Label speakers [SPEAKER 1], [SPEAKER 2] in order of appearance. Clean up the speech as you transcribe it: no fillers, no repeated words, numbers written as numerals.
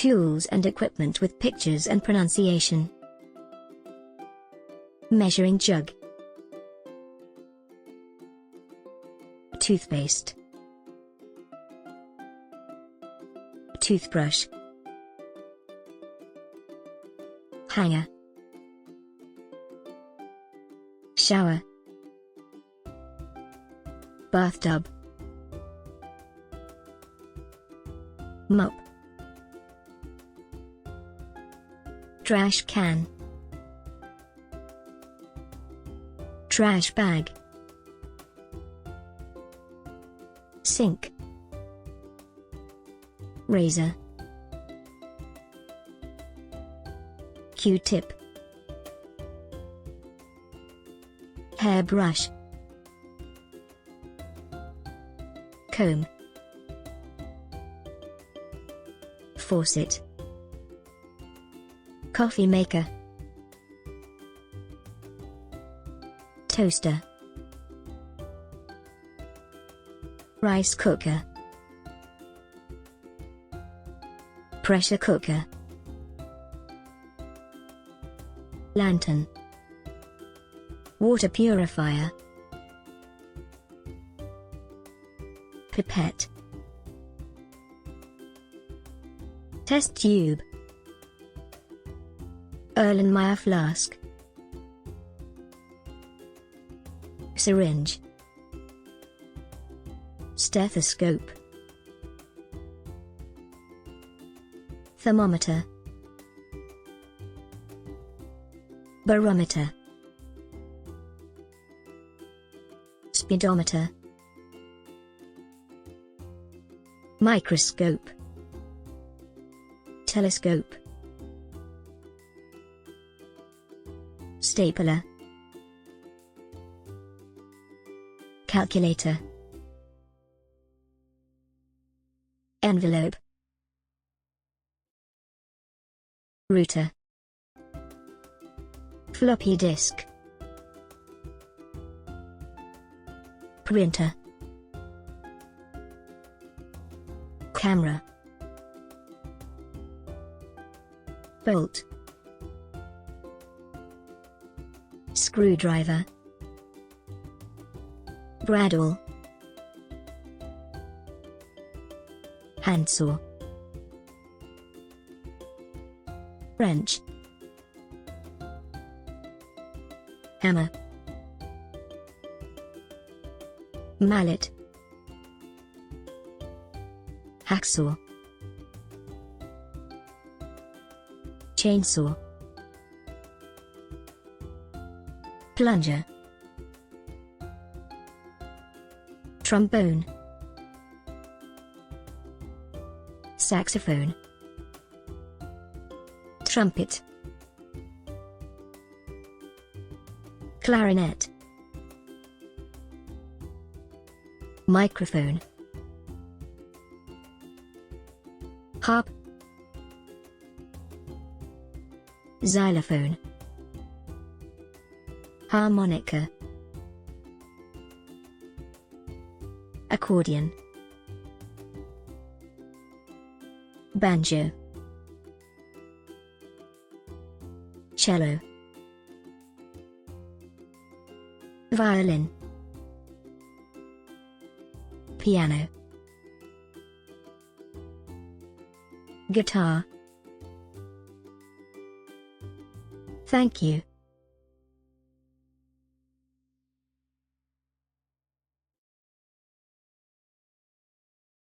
[SPEAKER 1] Tools and equipment with pictures and pronunciation. Measuring jug. Toothpaste. Toothbrush. Hanger. Shower. Bathtub. Mop. Trash can. Trash bag. Sink. Razor. Q-tip. Hairbrush. Comb. Faucet. Coffee maker. Toaster. Rice cooker. Pressure cooker. Lantern. Water purifier. Pipette. Test tube. Erlenmeyer flask. Syringe. Stethoscope. Thermometer. Barometer. Speedometer. Microscope. Telescope. Stapler. Calculator. Envelope. Router. Floppy disk. Printer. Camera. Bolt. Screwdriver. Bradawl. Handsaw. Wrench. Hammer. Mallet. Hacksaw. Chainsaw. Plunger. Trombone. Saxophone. Trumpet. Clarinet. Microphone. Harp. Xylophone. Harmonica. Accordion. Banjo. Cello. Violin. Piano. Guitar. Thank you.